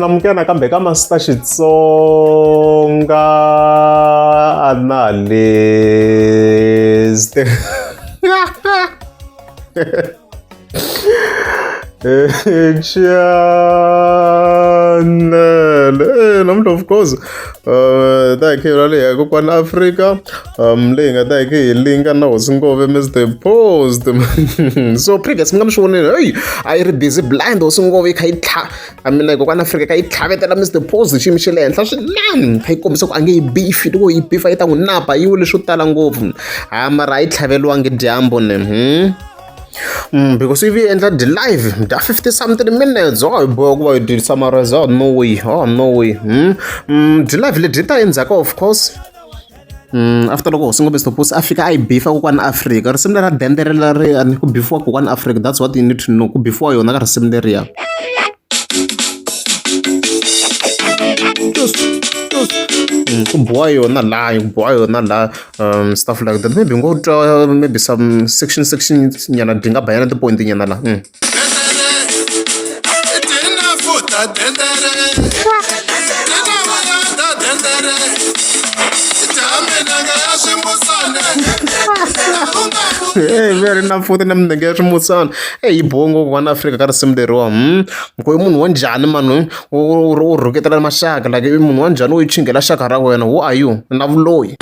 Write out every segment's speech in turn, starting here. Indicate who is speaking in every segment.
Speaker 1: namukela nakambe ka Master Xitsonga analyst. Channel namuntlha of course ta hi khela leyi kokwana Afrika leyi nga ta hi hi linka na hosi Ngove Mr The Post. So previous mi nga mi swi vonile hey a yi ri busy blind hosi Ngove yi kha yi mina kokwana Afrika ka yi tlhavetela Mr The Post xiyimo xe le henhla swinene kha yi kombisa ku a nge yi bifi loko yi bifa yi ta n'wi napa yi wile swo tala ngopfu mara a yi tlhaveliwangi dyambu ne because if you enter the live, the 50 something minutes, oh boy, you did summarize, oh no way. The live legit in Zaka, of course. After all, single best post Africa, I before one Africa, similar denderelary and before one Africa. That's what you need to know before you're not a similar. Boy or not lie, stuff like that. Maybe go to maybe some section yana dinga bayana the point in yana. Hey, very enough for them the get musan. Hey, bongo one Africa got some the rom. Go moon one jan man or rocket at my shack like even one jan which in Gala Shakara. Who are you? Navloy.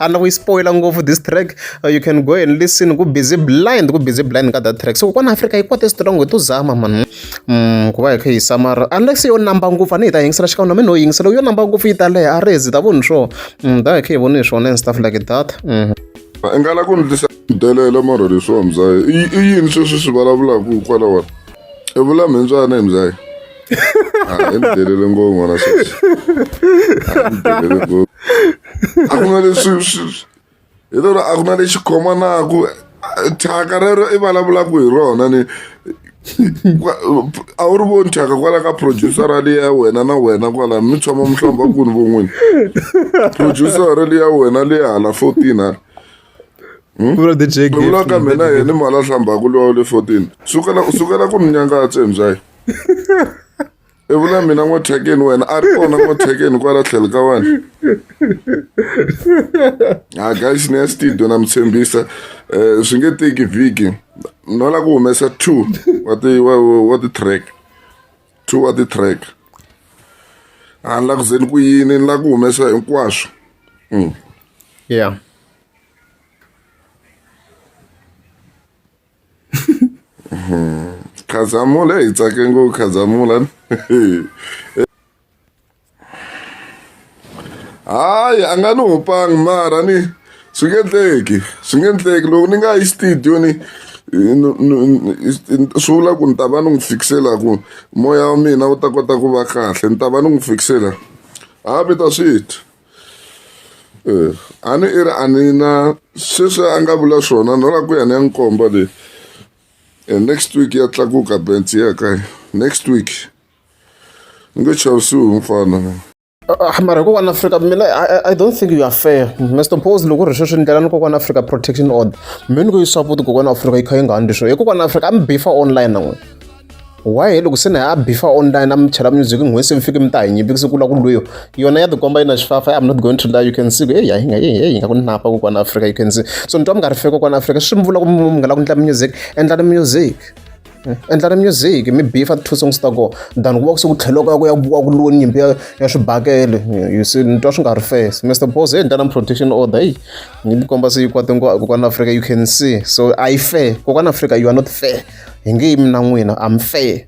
Speaker 1: And we spoil and go for this track. You can go and listen. Go busy blind got that track. So one Africa quite strong with Zama man. Kwa summer unless your number go for it. I think so no ing so your number go for it. I raise it. I won't show that came on and stuff like that.
Speaker 2: Ngala kun delela maro le so mzai yini sho balabula ku kwala wa evula menzo ana mzai endelele ngongwana sisi endelele ngo akuna le idora akuna le xikhoma na ku thaka rero I balabula ku hi rona ni a wu ri voni thaka kwala ka producer ali ya wena na wena kwala mi tshama mhlamba ku ni von'wini producer ali ya wena le hala 14
Speaker 1: the J gift.
Speaker 2: Look at me now, any malashamba go le 14. Sukela ku nyanga tsemzai. Evula mina ngo taken when ari kona ngo taken kwala tlhelo ka wena. Guys nasty dona mtsembisa swi nge teki vhiki. No la ku humesa 2 what the track. 2 what the track. La ku zeni ku yini la ku humesa hinkwaswo.
Speaker 1: Yeah.
Speaker 2: Khazamula itsake ngo khazamula hayi angani upang mara ni swingendleki loko ni nga yi studio ni swula ku ni ta va ni n'wi fikisela ku moya wa mina wu ta kota ku va kahle ni ta va ni n'wi fikisela mi ta swi twa a ni i ri a ni na sweswi a nga vula swona no la ku ya ni ya nkomba leyi next week ya tlakuka bench ya kaya next week nge chawsuhu mfana
Speaker 1: mara ko wana Africa I don't think you are fair Mr Pose loko restriction ndlela ko wana Africa protection order mimi ko support ko wana Africa ikhaya ngandi sho ko wana Africa am bifa online na n'we why loko sene a bifa online am chela music ngwese mfike mtanyi bikuse kula kuluyo yona ya the komba ina shifafa I'm not going to lie you can see hey ngakunapa ko wana Africa you can see so nto amngarifeka ko wana Africa swimvula ku mungala ku ndla music endla music mi bifa 2 songs ta ko dan ku ku tlheloka ku ya buwa ku loni nyimpi ya swibakele you see nto swi nga ri fair Mr Pose ndana protection order hey ni komba se yikwate ko wana Africa you can see so I fair ko wana Africa you are not fair hingi mina n'wina I'm fair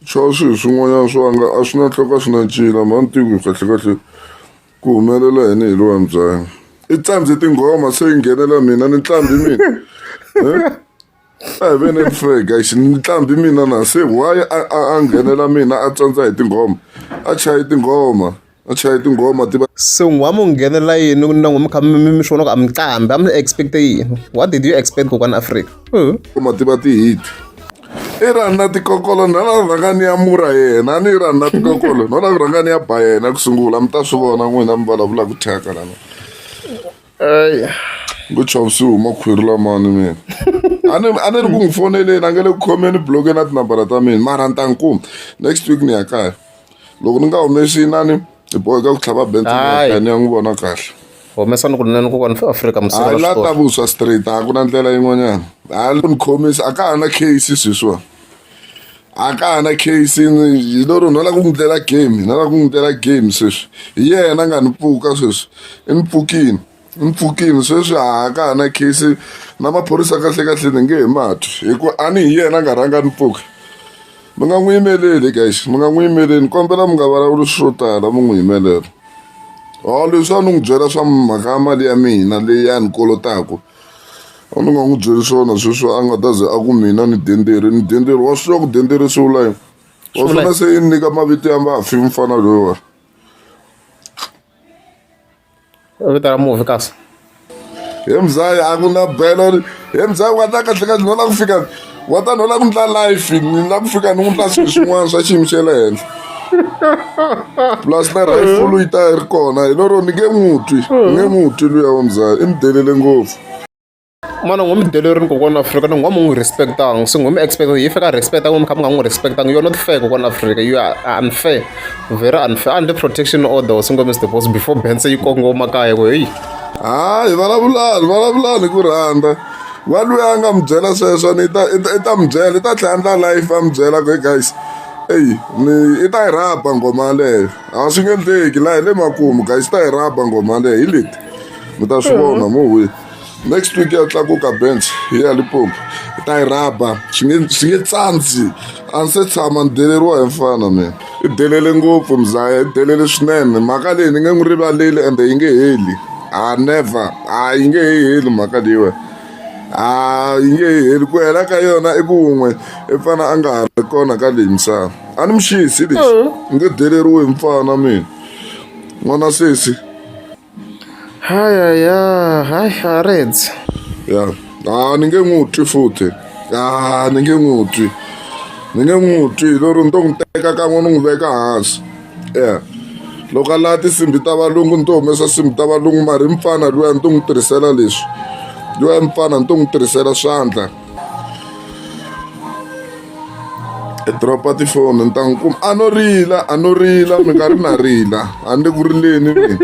Speaker 2: sweswi swin'wanyana swo anga a swi na tlhaka swi na ncila mani tiku kahle ku humelela yini hi lowa mbyanga I tsamze tinghoma se yi nghenela mina ni ntlambi mina ve ni fair guys ni ntlambi mina na se why a nghenela mina a tsandza hi tinghoma a chaya tinghoma tiba
Speaker 1: so ngwama nghenela yini na ngwama kha mi swona ku amqambi am expect yini what did you expect ko kana Africa
Speaker 2: tiba ti hit i rani na tikokolo na rhanga ni ya mura yena a ni rani na tikokolo no la ku rhanga ni ya ba yena ku sungula mi ta swi vona n'wina mi vulavula ku thyaka lana ku chovisi huma khwiri lamani mina a ni ri ku n'wi foneleni a nge le ku khomeni blokeni na tinambara ta mina mara ni ta n'wi kuma next week ni ya kaya loko ni nga humesi inani hi boheka ku tlhava bentley ni ya n'wi vona kahle
Speaker 1: humesani kunene kokwana for Afrika
Speaker 2: hayi la ta vuswa straight a ku na ndlela yin'wanyana hayi ni khomisi a ka ha na case sweswiwa a ka ha na case hi lero ni la ku n'wi ndlela game ni la ku n'wi ndlela game sweswi hi yena a nga ni pfuka sweswi i ni pfukini sweswi a ka ha na case na maphorisa kahlekahle ni nge hi matwi hikuva a ni hi yena a nga rhanga ni pfuka mi nga n'wi yimeleli guys mi nga n'wi yimeleni kombela mi nga vulavuli swo tala mi n'wi yimelela leswi a ni n'wi byela swa mhaka ya mali ya mina leyi a ni kolotaku a ni nga n'wi byeli swona sweswi a nga ta ze a ku mina ni denderi wa swi tiva ku denderi swi vula yini wa swona se i ni nyika mavito ya mafi mfana loyiwa
Speaker 1: vito ra movie kasi
Speaker 2: he mzaya a ku na belo he mzaya wa ta kahlekahle no la ku fika wa ta no la ku ndla life ni la ku fika ni n'wi ndla swilo swin'wana swa xiyimo xa le henhla plus na rifle yi ta ri kona hi lero ni nge n'wi twi luya wa mzaya i ni delele ngopfu
Speaker 1: mana n'wi mi delerini kokwana Afrika ni n'wi n'wi respectang se n'wi mi expect yi fika respect n'wi mi kha mi nga n'wi respectang you're not fair kokwana Afrika you are unfair very unfair under protection order se ngome Mr Boss before bense yi kongoma kaya ku hey
Speaker 2: hayi vulavulani ku rhandza wa luya a nga mi byela sweswo ni i ta mi byela i ta tlhela ndla life a mi byela ku guys i ta yi rhaba ngoma leyo a swi nge endleki laha hi le makumu guys ta yi rhaba ngoma leyo hi leti mi ta swi vona mo hwi next week ya tlakuka bench hi ya Limpopo i ta yi rhaba swi nge tsandzi a ni se tshama ni deleriwa hi mfana mina i delele ngopfu mzaya i delele swinene mhaka leyi ni nge n'wi rivaleli ende yi nge heli never yi nge heli mhaka leyiwa yi nge heli ku hela ka yona i ku wun'we i fana a nga ha ri kona ka leyi misava a ni mi xisi lexi ni nge deleriwi hi mfana mina n'wana sesi
Speaker 1: hayi areds
Speaker 2: ya ni nge n'wi twi futhi ni nge n'wi twi lero ni to n'wi teka kan'we ni n'wi veka hansi loko a laha tinsimbi ta valungu ni to humesa nsimbi ta valungu mari i mfana luya ni to n'wi tirhisela leswi luya i mfana ni to n'wi tirhisela swandla i dropa tifoni ni ta n'wi kuma a no rila mi nga ri na rila a ni le ku rileni mina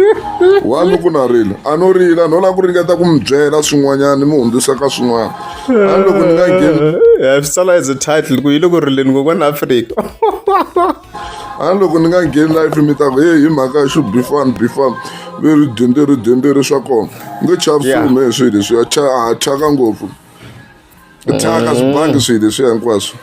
Speaker 2: wani ku na rila a no rila no la ku ringeta ku mi byela swin'wanyana mi hundzisa ka swin'wana a ni loko ni nga ngheni
Speaker 1: swi tsala as a title ku yi le ku rileni kokwana Afrika
Speaker 2: a ni loko ni nga ngheni life mi ta ku hi mhaka xo bifana ve denderi swa kona ni nge chavisume hi swilo leswi a thyaka ngopfu thyaka swibangi swilo leswiya hinkwaswo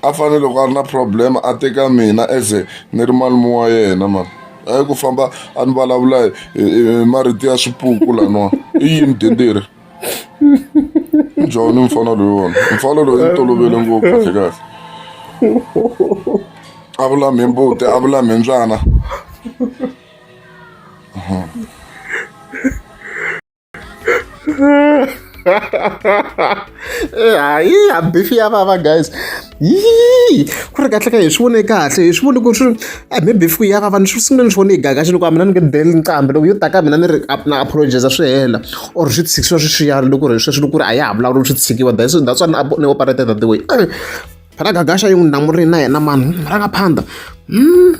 Speaker 2: a fanele loko a ri na problem a teka mina as ni ri malume wa yena mani hayi ku famba a ni vulavula hi marito ya swipuku laniwa i yini denderi njhani mfana loyiwona mfana loyi ni tolovele ngopfu kahle kahle a vula mhimbuti a vula mhimbyana
Speaker 1: hayi a beef ya vava guys ku ri kahle ka hi swi vone kahle hi swi vone ku ri me beef ku ya vava ni swi sungule ni swi vone hi gagaxa loko a mina ni nge deli nqambi loko yo ta ka mina ni ri na apologize swi hela or swi tshikiwa swi xiyani loko ri sweswi loko ri a ya ha vulavuli swi tshikiwa that's why ni operated that way phela gagaxa yi n'wi namurini na yena mani ranga phanda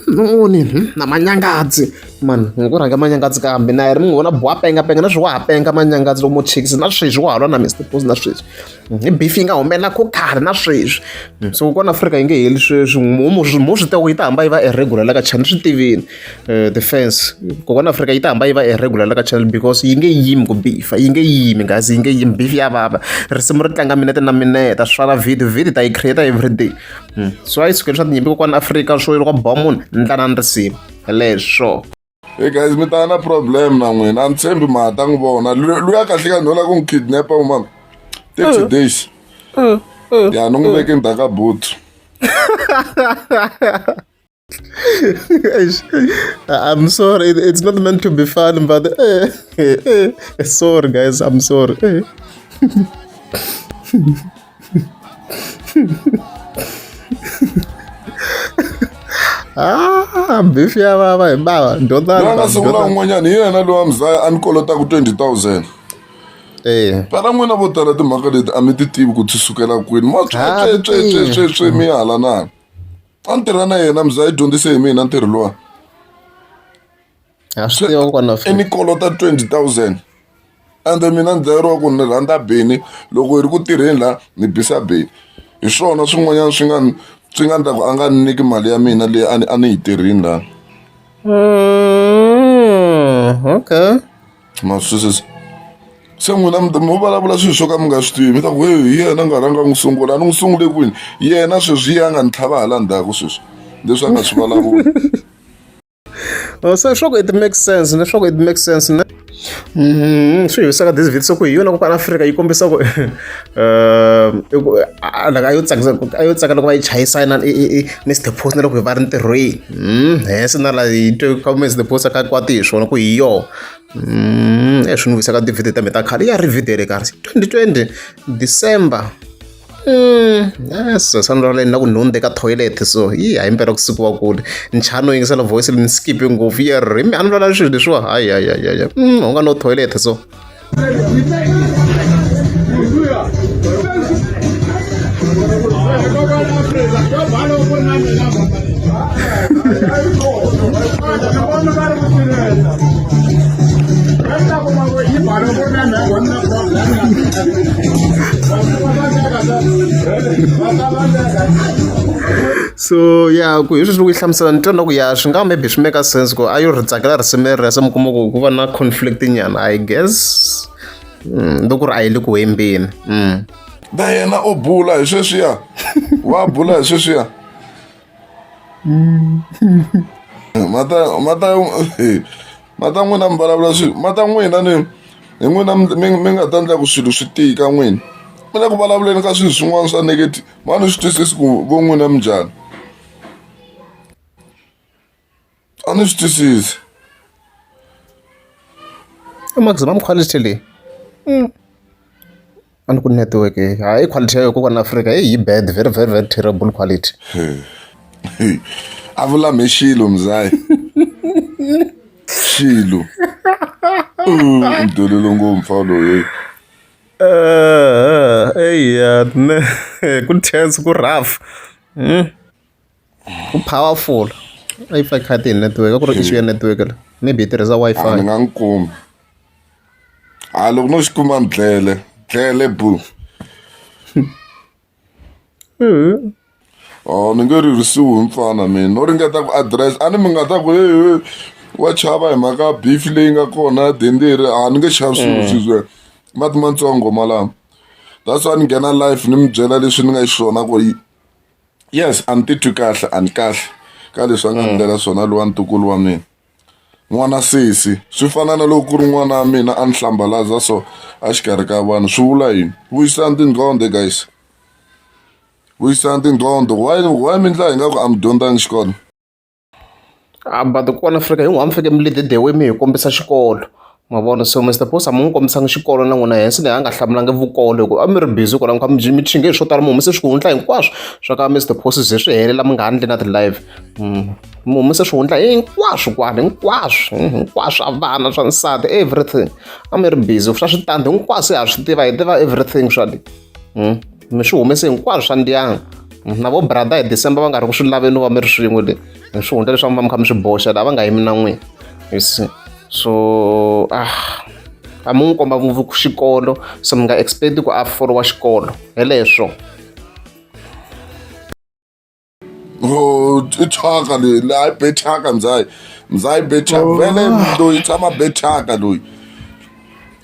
Speaker 1: noni na manyangadzi mani ngi ku rhanga manyangadzi kambe na ri mi vona boha penga na swi wa ha penga manyangadzi lomu chicks na sweswi wa ha lwa na Mr Boss na sweswi hi beef yi nga humelela ko khale na sweswi so kokwana Afrika yi nge heli sweswi mo swi teko yi ta hamba yi va irregular la ka channel swi tivini the fence kokwana Afrika yi ta hamba yi va irregular la ka channel because yi nge yimi ku beef yi nge yimi guys yi nge yimi beef ya vava risimu ri tlanga minete na minete swi fana video ta yi create everyday so a yi sukeli swa tinyimpi kokwana Afrika swo loko boha munhu ni tla na ni risimu leswo
Speaker 2: hey guys mi ta na problem na n'wina a ni tshembi ma ta n'wi vona luya kahle ka nhola ku n'wi kidnapa mama 30 days ya ni n'wi veke ndzhaku ka butu
Speaker 1: I'm sorry, it's not meant to be fun, but sorry guys, I'm sorry. Beef ya vava hi bava
Speaker 2: loyi a nga sungula un'wanyana hi yena loyi wa Mzaya a ni kolotaka 20,000 para n'wina vo tala timhaka leti a mi ti tivi ku ti sukela kwini ma tswetswetswetswe mi hala na a ni tirha na yena Mzaya i dyondzise hi mina ntirho luwa i ni kolota 20,000 ende mina ni byeriwa ku ni rhandza beni loko hi ri ku tirheni la ni bisa beni hi swona swin'wanyana swi nga ndla ku a nga ni nyiki mali ya mina leyi a ni yi tirhini lani
Speaker 1: okay
Speaker 2: ma swisisa se n'wina mi vulavula swilo swo ka mi nga swi tivi mi ta ku hi yena nga rhanga n'wi sungula a ni n'wi sungule kwini yena sweswi yi a nga ni tlhava hala ndzhaku sweswi leswi a nga swi vulavula
Speaker 1: so sure it makes sense leswaku it makes sense ne swi hisaka this video ku hi yona kokwana Afrika yi kombisa ku ayo tsaka loko va yi chayisana Mr Post na loko hi va ri ntirhweni hese na la yi twe ka Mr Post ka kwati hi swona ku hi yo swi ni visaka tivhidiyo ta mi ta khale ya ri video le karhi 2020 December yes sanroleni na ku nhundze ka toilet so hi impela kusiku wa kule nchano yingisela voice ni skip ngopfu ya ri mi anula swilo leswiwa hayi u nga no toilet so so yeah ku hi sweswi ku yi hlamusela ni twa ku ya swi nga maybe swi make sense ku a yo ri tsakela risimu rese mi kuma ku va na conflict nyana I guess loko ri a yi le ku hembeni
Speaker 2: na yena o bula hi sweswiya wa bula hi sweswiya mata n'wina mi vulavula swilo mata n'wina ni hi n'wina mi nga ta endla ku swilo swi tika n'wina mi le ku vulavuleni ka swilo swin'wana swa negative ma ni swi twisisi ku vo n'wina mi njhani a ni swi twisisi
Speaker 1: maximum quality leyi a ni ku network hayi quality ya yo kokwana Afrika yi bad very very very terrible quality
Speaker 2: a vulame xilo Mzaya xilo mdolelo ngopfu loyi
Speaker 1: eya ku tense ku rough ku powerful a yi faki khati hi network a ku ri issue ya network la maybe yi tirhisa Wi-Fi
Speaker 2: ni nga n'wi kumi loko no xi kuma ni dlele bu ni nge ririsiwi hi mfana mina no ringeta ku address a ni mi nga ta ku wa chava hi mhaka beef leyi nga kona denderi ni nge chavi swilo mati matsongo malama that's why ni nghena life ni mi byela leswi ni nga xiswona ku yes a ni titwi kahle a ni kahle ka leswi a nga ndlela swona lowa ntukulu wa mina n'wana sesi swi fana na loko ku ri n'wana wa mina a ni hlambalaza so a xikarhi ka vanhu swi vula yini vuyisani tindqondo guys vuyisani tindqondo why mi ndla hi nga ku a mi dyondzangi xikolo
Speaker 1: but kokwana Afrika hi n'wi mi fike mi lead the way mi hi kombisa xikolo ma vona so Mr Post a mi n'wi kombisanga xikolo na n'wina hensi leyi a nga hlamulangi vukolo hikuva a mi ri busy kwala mi kha mi chinge hi swo tala mi humise swihundla hinkwaswo swa ka Mr Post ze swi helela mi nga ha ndli na ti-live mi humise swihundla hinkwaswo kwala hinkwaswo swa vana swa nsati everything a mi ri busy swa switandi hinkwaswo ha swi tiva hi tiva everything swa le mi swi humese hinkwaswo swa ndyangu na vo brother hi December va nga ri ku swi laveni va mi ri swin'we le hi swihundla leswi va mi kha mi swi boxa laha va nga yimi na n'wina you see so a mi n'wi komba xikolo so mi nga expect ku a folowa xikolo heleswo
Speaker 2: i thyaka leyi laha be thyaka Mzaya be thyaka vele loyi tshama be thyaka loyi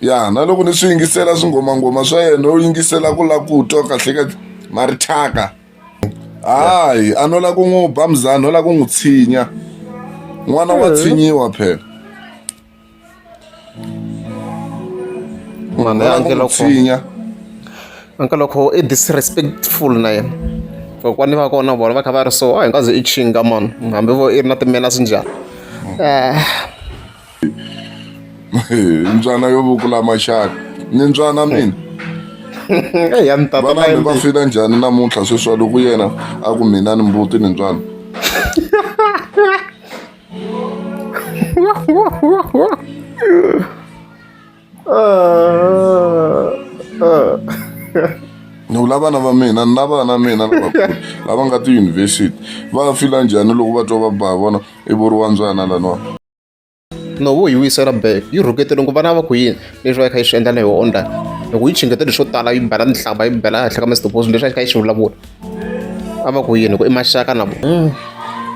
Speaker 2: ya na loko ni swi yingisela swingomangoma swa yena u yingisela ku la ku twa kahle ka mari thyaka hayi a no la ku n'wi ba Mzaya no la ku n'wi tshinya n'wana wa tshinyiwa phela
Speaker 1: anke loko i disrespectful na yena kokwani va kona vona va kha va ri so a hi ngaze i chinga mani hambi vo i ri na timenas njhani
Speaker 2: mbyana yo vukula maxaka ni mbyana mina
Speaker 1: ya ni tata
Speaker 2: vana mi va fila njhani namuntlha sweswi loko yena a ku mina ni mbuti ni ntswalo ni vula vana va mina na vana mina lava nga tiyunivhesiti va fila njhani loko va twa va ba vona i vuriwa ndzwana laniwa
Speaker 1: no vo yi vuyisela back yi rhuketele ku vana va ku yini leswi va yi kha yi swi endla na yoho online loko yi chingetele swo tala yi bela tinhlamba yi bela henhla ka Mr Boss leswi a yi kha yi swi vulavula a va ku yini ku i maxaka na vo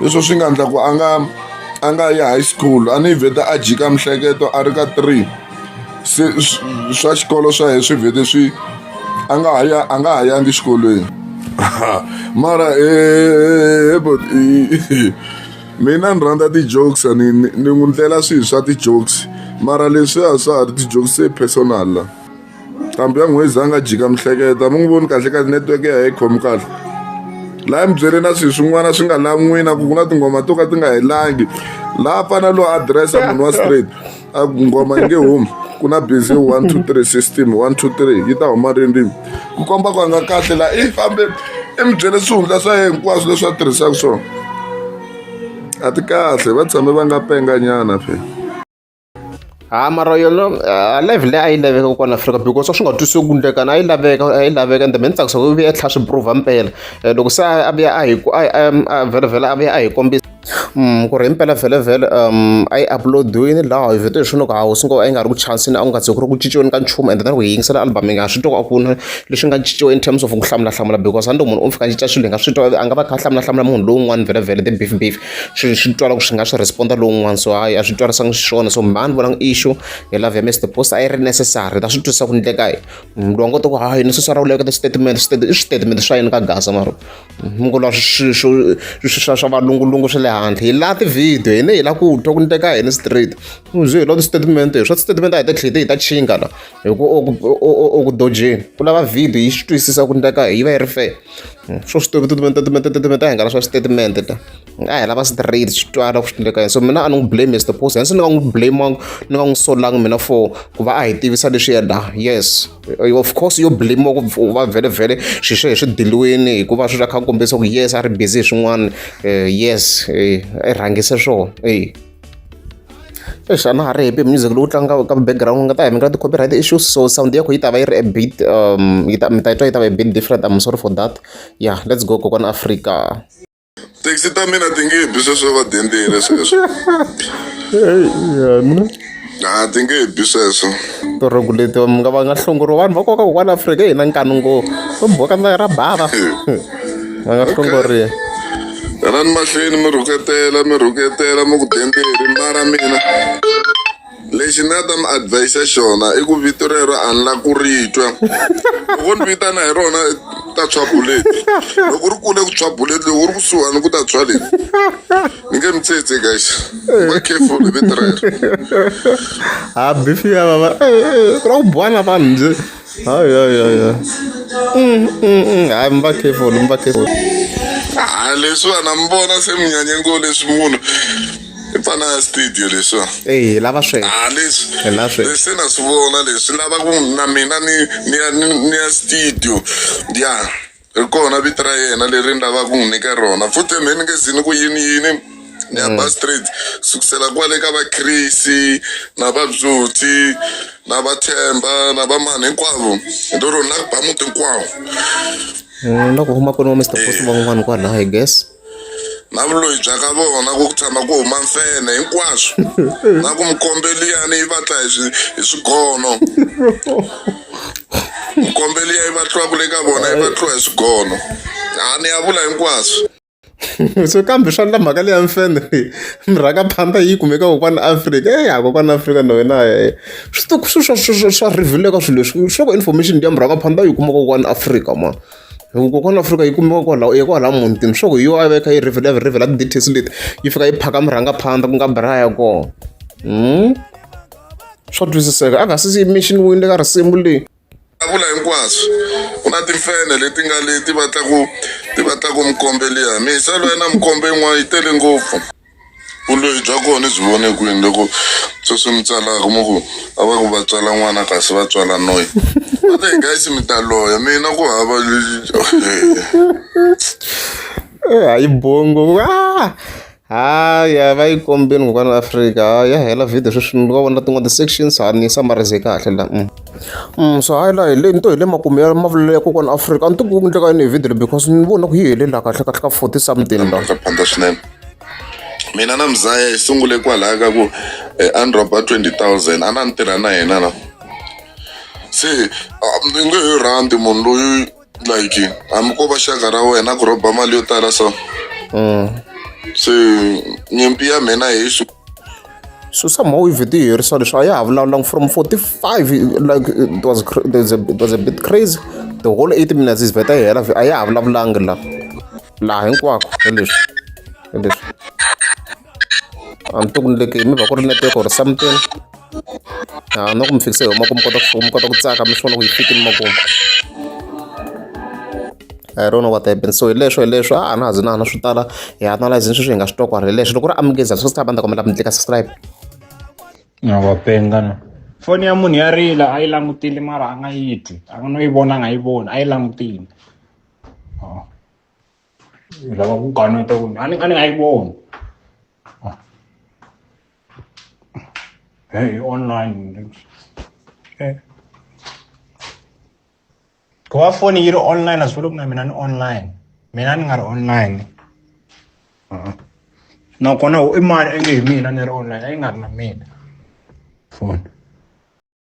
Speaker 2: leswo swi nga endla ku a nga ya high school a ni vheta a jika mihleketo a ri ka 3 se swa xikolo swa he swi vhete swi a nga ha yangi xikolweni mara but mina ni rhandza ti-jokes ni n'wi ndlela swilo swa ti-jokes mara leswiya swa ha ri ti-jokes se personal la kambe ya n'wezi a nga jika mihleketa mu n'wi voni kahle ka network ya hi khomi kahle laha mi byele na swilo swin'wana swi nga lavi n'wina ku na tinghoma to ka ti nga helangi laha fana lo adiresa munhu wa straight a nghoma yi nge humi ku na busy 1 2 3 system 1 2 3 yi ta huma rindzimi ku komba ku a nga kahle laha i fambe i mi byele swihundla swa yena hinkwaswo leswi a tirhisaka swona a ti kahle va tshame va nga penganyana phe
Speaker 1: mara yona level leyi a yi laveka kokwana Afrika because a swi nga twisiwi ku ndlekana a yi laveka ende me ni tsakisa ku vuya tlha swi prova mpela loko se a vuya a vhele a vuya a hi kombisa ku ri himpela vhele a yi upload-ini laha hi vhete hi swona ku hawu swi ngo a yi nga ri ku chansini a ku nga ze ku ri ku cinciweni ka nchumu ende tani ku hi yingisela album yi nga swi twa ku na leswi nga cinciwa in terms of ku hlamulahlamula because a ni munhu u fika cinca swilo hi nga swi twa a nga va kha hlamulahlamula munhu lowun'wana vhele ti-beef swi twala ku swi nga swi responda lowun'wana so hayi a swi twarisangi xiswona so mhani vonanga issue hi love ya Mr Boss a yi ri necessary ta swi twisisa ku ndleka hi mntu wa ngo to ku hayi necessary a wu laveka ti-statement i switatement swa yini ka gasa mara mungula swa valungulungu swa le handle hi laha ti-video hine hi la ku twa ku ndleka hini straight uzwe hi laha ti-statement swa ti-statement a hi ta tlhela hi ta chinga la hi ku o ku dojeni ku lava video yi swi twisisa ku ndleka yi va yi ri fair swo statement a hi nga la swa statement ta a hi lava straight swi twala ku swi ndleka so mina a ni n'wi blame Mr Boss hensi ni nga n'wi blame ni nga n'wi solanga mina for ku va a hi tivisa leswi yena yes of course yo blame ku va vhele swi hi swi diliweni hikuva swi kha kombisa ku yes a ri busy hi swin'wana yes i rhangise swona xana ha ri happy music lowu tlanga ka background nga ta hi mi nga ti-copyright issues so sound yakho yi ta va yi ri a bit mi ta twa yi ta va a bit different I'm sorry for that yeah let's go kokwana Afrika
Speaker 2: taxi ta mina ti nge hi bi sweswo va dendile sweswo ti nge hi bi sweswo
Speaker 1: to regulate mi nga va nga hlongoriwa vanhu va koka kokwana Afrika hi na nkani ngo va boka na ra bava va nga hlongoriwa
Speaker 2: rani mahlweni mi rhuketela mi ku dendeli mara mina lexi ni nga ta mi advise xona i ku vito rero a ni la ku ri twa loko ni vitana hi rona ta tshwa buleti loko ri kule ku tshwa buleti loko ri kusuhani ku ta tshwa leti ni nge mi tsetse guys va careful hi vito rero
Speaker 1: bifi ya baba ku ra ku bwana vanhu njhe hayi mi va careful
Speaker 2: leswiwa mi vona se minyanyengolo leswi munhu i fana ya studio leswiwa
Speaker 1: lava sweswi
Speaker 2: leswi se na swi vona leswi lava ku na mina ni ya studio ya ri kona vito ra yena leri ni lavaka ku n'wi nyika rona futhi me ni nge zini ku yini ni ya ba straight sukusela kwale ka va Chris na va Bzuti na va Themba na va mani hinkwavo hi to rona na ku ba muti hinkwawo
Speaker 1: na ku huma kona wa Mr Boss van'wana kwala I guess
Speaker 2: na vuloyi bya ka vona ku tshama ku huma mfene hinkwaswo na ku mikombeliyani yi vatla hi swigono mikombeliya yi vatliwaku le ka vona yi vatliwa hi swigono ni ya vula hinkwaswo
Speaker 1: so kambe swa ndla mhaka leya mfene mrhangaphandla yi kumeka kokwana Afrika kokwana Afrika na wena swa reveal-eka swilo leswi swa ku information ya mrhangaphandla yi kumeka kokwana Afrika man kokwana Afrika yi kumeka kwalaho mutini swa ku hi yo a veka yi rivela ti-details leti yi fika yi phaka mrhangaphandla ku nga braya kona swa twisiseka a nga sisi mission wini le ka risimu leyi
Speaker 2: vula hinkwaswo ku na timfene leti nga leti vatlaku mikombeliya misa loyi na mikombe yin'wana yi tele ngopfu vuloyi bya kona byi vone kwini loko sweswi mi tsalaka mo ku a va ku va tswala n'wana kasi va tswala noyi Mate guys mi ta loya mina ku hava
Speaker 1: hayi bongo ya va yi kombeni kokwana Afrika ya hela video sweswi ni nga vona tin'wana ti-sections ni summarise kahle la so hayi la hi nto hi le makumu ya mavulelo ya kokwana Afrika a ni tiku endleka yini hi video because ni vona ku yi helela kahle kahle ka 40 something la
Speaker 2: phanda swinene mina na Mzaya hi sungule kwalaya ka ku androba 20,000 a na ni tirha na yena na se ni nge he rhandi munhu loyi like hambi ko va xaka ra wena ku rhoba mali yo tala so se nyimpi ya mina hi
Speaker 1: so somehow i video yi herisa leswi a ya ha vulavulangi from 45 like it was a bit crazy the whole 8 minutes is vheta yi hela a ya ha vulavulangi laha hinkwako hi leswi a ni tiku ni leke mi va ku ri network or something na ku mi fikise hi makumu mi kota ku tsaka mi swi vona ku yi fikini makumu I don't know what happened so hi leswo a na hazi na swo tala hi analyze sweswi hi nga swi twa kwari hi leswi loko ku ri amukeza swi ta banda kombela mi tlika subscribe
Speaker 3: va penga no foni ya munhu ya rila a yi langutile mara a nga yi twi a nga no yi vona a nga yi voni a yi langutile hi lava ku kaneta ku a ni nga yi voni hey online ku va foni yi ri online a swi vuli ku na mina ni online mina ni nga ri online nakona i mali a nge hi mina ni ri online a yi nga ri na mina phone